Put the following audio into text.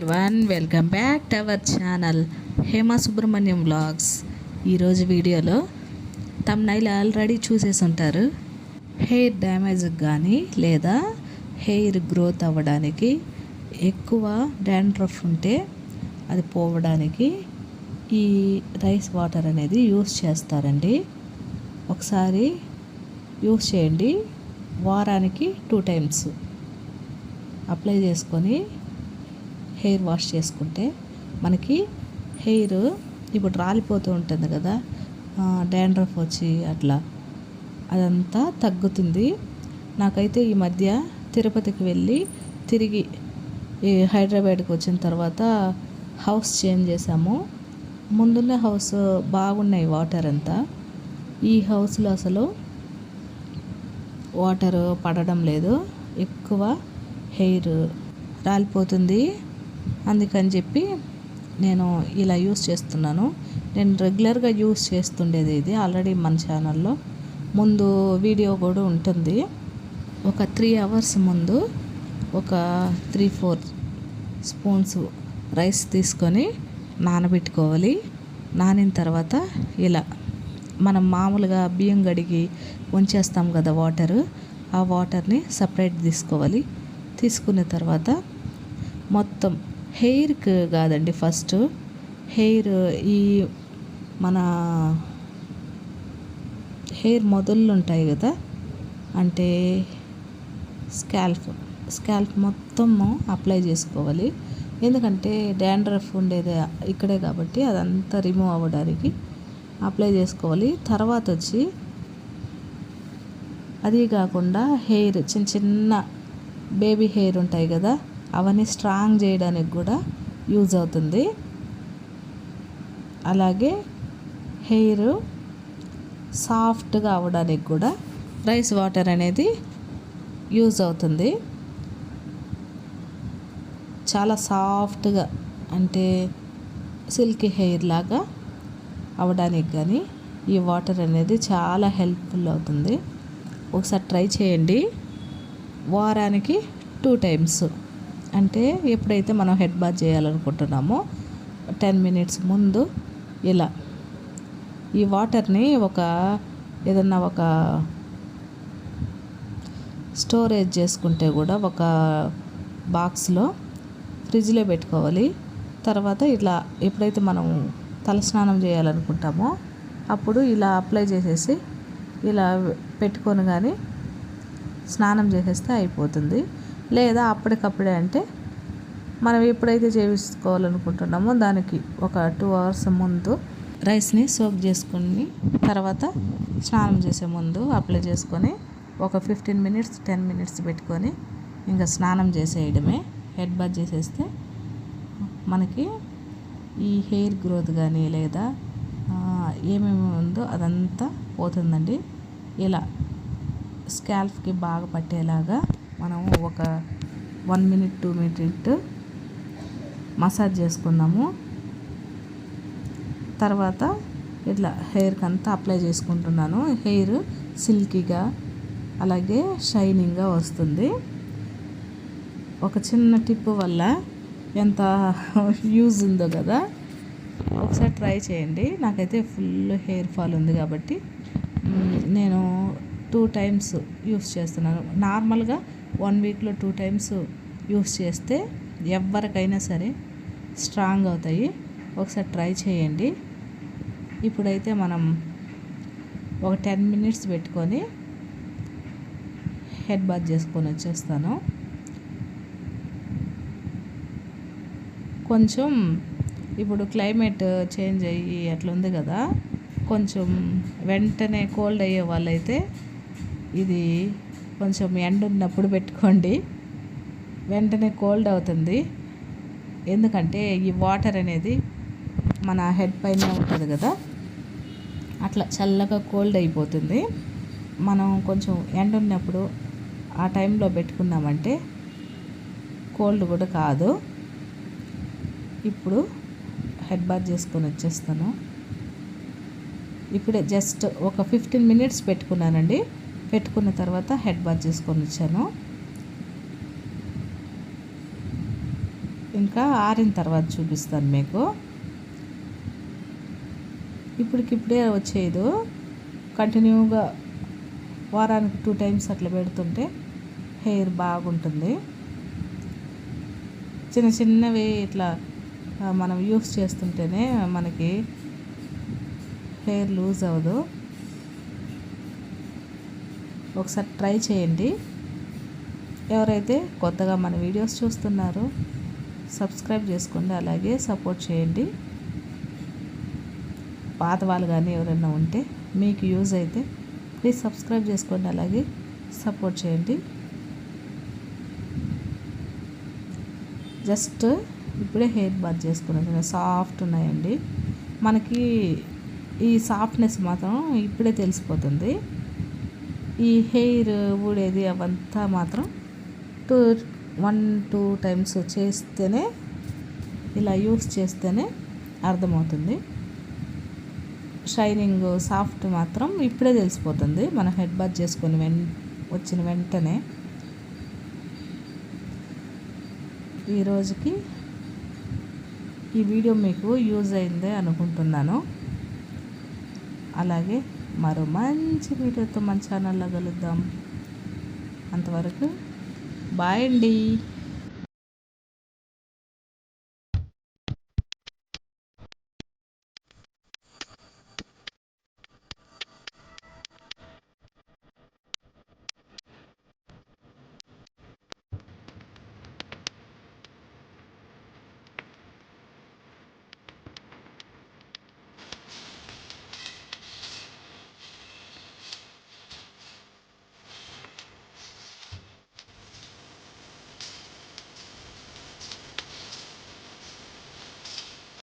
Everyone, welcome back to our channel Hema Subrahmanyam vlogs. ఈరోజు వీడియోలో thumbnail already చూసేసి ఉంటారు. హెయిర్ డ్యామేజ్కి కానీ లేదా హెయిర్ గ్రోత్ అవ్వడానికి, ఎక్కువ డాండ్రఫ్ ఉంటే అది పోవడానికి ఈ రైస్ వాటర్ అనేది యూస్ చేస్తారండి. ఒకసారి యూస్ చేయండి. వారానికి 2 times అప్లై చేసుకొని హెయిర్ వాష్ చేసుకుంటే మనకి హెయిర్ ఇప్పుడు రాలిపోతూ ఉంటుంది కదా, డాండ్రఫ్ వచ్చి అట్లా అదంతా తగ్గుతుంది. నాకైతే ఈ మధ్య తిరుపతికి వెళ్ళి తిరిగి ఈ హైదరాబాద్కి వచ్చిన తర్వాత హౌస్ చేంజ్ చేసాము. ముందున్న హౌస్ బాగున్నాయి వాటర్ అంతా. ఈ హౌస్లో అసలు వాటర్ పడడం లేదు, ఎక్కువ హెయిర్ రాలిపోతుంది. అందుకని చెప్పి నేను ఇలా యూస్ చేస్తున్నాను. నేను రెగ్యులర్గా యూస్ చేస్తుండేది ఇది. ఆల్రెడీ మన ఛానల్లో ముందు వీడియో కూడా ఉంటుంది. ఒక 3 hours ముందు ఒక 3-4 స్పూన్స్ రైస్ తీసుకొని నానబెట్టుకోవాలి. నానిన తర్వాత ఇలా మనం మామూలుగా బియ్యం గడిగి ఉంచేస్తాం కదా వాటరు, ఆ వాటర్ని సపరేట్ తీసుకోవాలి. తీసుకున్న తర్వాత మొత్తం హెయిర్కి కాదండి, ఫస్ట్ హెయిర్ ఈ మన హెయిర్ మొదళ్ళు ఉంటాయి కదా, అంటే స్కాల్ప్ మొత్తము అప్లై చేసుకోవాలి. ఎందుకంటే డాండ్రఫ్ ఉండేది ఇక్కడే కాబట్టి అదంతా రిమూవ్ అవ్వడానికి అప్లై చేసుకోవాలి. తర్వాత వచ్చి అది కాకుండా హెయిర్ చిన్న చిన్న బేబీ హెయిర్ ఉంటాయి కదా, అవన్నీ స్ట్రాంగ్ చేయడానికి కూడా యూజ్ అవుతుంది. అలాగే హెయిర్ సాఫ్ట్గా అవ్వడానికి కూడా రైస్ వాటర్ అనేది యూజ్ అవుతుంది. చాలా సాఫ్ట్గా, అంటే సిల్కీ హెయిర్ లాగా అవ్వడానికి కానీ ఈ వాటర్ అనేది చాలా హెల్ప్ఫుల్ అవుతుంది. ఒకసారి ట్రై చేయండి. వారానికి 2 times, అంటే ఎప్పుడైతే మనం హెడ్ బాత్ చేయాలనుకుంటున్నామో 10 minutes ముందు ఇలా ఈ వాటర్ని ఏదన్నా ఒక స్టోరేజ్ చేసుకుంటే కూడా ఒక బాక్స్లో ఫ్రిడ్జ్లో పెట్టుకోవాలి. తర్వాత ఇలా ఎప్పుడైతే మనం తలస్నానం చేయాలనుకుంటామో అప్పుడు ఇలా అప్లై చేసేసి ఇలా పెట్టుకొని కానీ స్నానం చేసేస్తే అయిపోతుంది. లేదా అప్పటికప్పుడే అంటే మనం ఎప్పుడైతే చేసుకోవాలనుకుంటున్నామో దానికి ఒక 2 hours ముందు రైస్ని సోక్ చేసుకుని తర్వాత స్నానం చేసే ముందు అప్లై చేసుకొని ఒక 15 minutes 10 minutes పెట్టుకొని ఇంకా స్నానం చేసేయడమే. హెడ్ బాత్ చేసేస్తే మనకి ఈ హెయిర్ గ్రోత్ కానీ లేదా ఏమేమి ఉందో అదంతా పోతుందండి. ఇలా స్కాల్ప్కి బాగా పట్టేలాగా మనం ఒక 1 minute 2 minutes మసాజ్ చేసుకుందాము. తర్వాత ఇట్లా హెయిర్కి అంతా అప్లై చేసుకుంటున్నాను. హెయిర్ సిల్కీగా అలాగే షైనింగ్గా వస్తుంది. ఒక చిన్న టిప్ వల్ల ఎంత యూజ్ ఉందో కదా, ఒకసారి ట్రై చేయండి. నాకైతే ఫుల్ హెయిర్ ఫాల్ ఉంది కాబట్టి నేను 2 times యూస్ చేస్తున్నాను. నార్మల్గా 1 weekలో 2 times యూస్ చేస్తే ఎవరికైనా సరే స్ట్రాంగ్ అవుతాయి. ఒకసారి ట్రై చేయండి. ఇప్పుడైతే మనం ఒక 10 minutes పెట్టుకొని హెడ్ బాత్ చేసుకొని వచ్చేస్తాను. కొంచెం ఇప్పుడు క్లైమేట్ చేంజ్ అయ్యి అట్లా ఉంది కదా, కొంచెం వెంటనే కోల్డ్ అయ్యే వాళ్ళైతే ఇది కొంచెం ఎండ ఉన్నప్పుడు పెట్టుకోండి. వెంటనే కోల్డ్ అవుతుంది. ఎందుకంటే ఈ వాటర్ అనేది మన హెడ్ పైన ఉంటుంది కదా, అట్లా చల్లగా కోల్డ్ అయిపోతుంది. మనం కొంచెం ఎండ ఉన్నప్పుడు ఆ టైంలో పెట్టుకున్నామంటే కోల్డ్ కూడా కాదు. ఇప్పుడు హెడ్ బాత్ చేసుకొని వచ్చేస్తాను. ఇప్పుడే జస్ట్ ఒక 15 minutes పెట్టుకున్నానండి. పెట్టుకున్న తర్వాత హెడ్ బాత్ చేసుకొని వచ్చాను. ఇంకా ఆరిన తర్వాత చూపిస్తాను మీకు. ఇప్పటికిప్పుడే వచ్చేది కంటిన్యూగా వారానికి 2 టైమ్స్ అట్లా పెడుతుంటే హెయిర్ బాగుంటుంది. చిన్న చిన్నవి ఇట్లా మనం యూస్ చేస్తుంటేనే మనకి హెయిర్ లూజ్ అవ్వదు. ఒకసారి ట్రై చేయండి. ఎవరైతే కొత్తగా మన వీడియోస్ చూస్తున్నారో సబ్స్క్రైబ్ చేసుకోండి, అలాగే సపోర్ట్ చేయండి. పాత వాళ్ళు కానీ ఎవరైనా ఉంటే మీకు యూజ్ అయితే ప్లీజ్ సబ్స్క్రైబ్ చేసుకోండి, అలాగే సపోర్ట్ చేయండి. జస్ట్ ఇప్పుడే హెయిర్ బాత్ చేసుకున్నాను, సాఫ్ట్ ఉన్నాయండి. మనకి ఈ సాఫ్ట్నెస్ మాత్రం ఇప్పుడే తెలిసిపోతుంది. ఈ హెయిర్ ఊడేది అవంతా మాత్రం 1-2 టైమ్స్ చేస్తేనే, ఇలా యూస్ చేస్తేనే అర్థమవుతుంది. షైనింగ్ సాఫ్ట్ మాత్రం ఇప్పుడే తెలిసిపోతుంది మనం హెడ్ బాత్ చేసుకొని వచ్చిన వెంటనే. ఈరోజుకి ఈ వీడియో మీకు యూజ్ అయిందే అనుకుంటున్నాను. అలాగే మరో మంచి వీడియోతో మన ఛానల్లో కలుద్దాం. అంతవరకు బాయ్ అండి.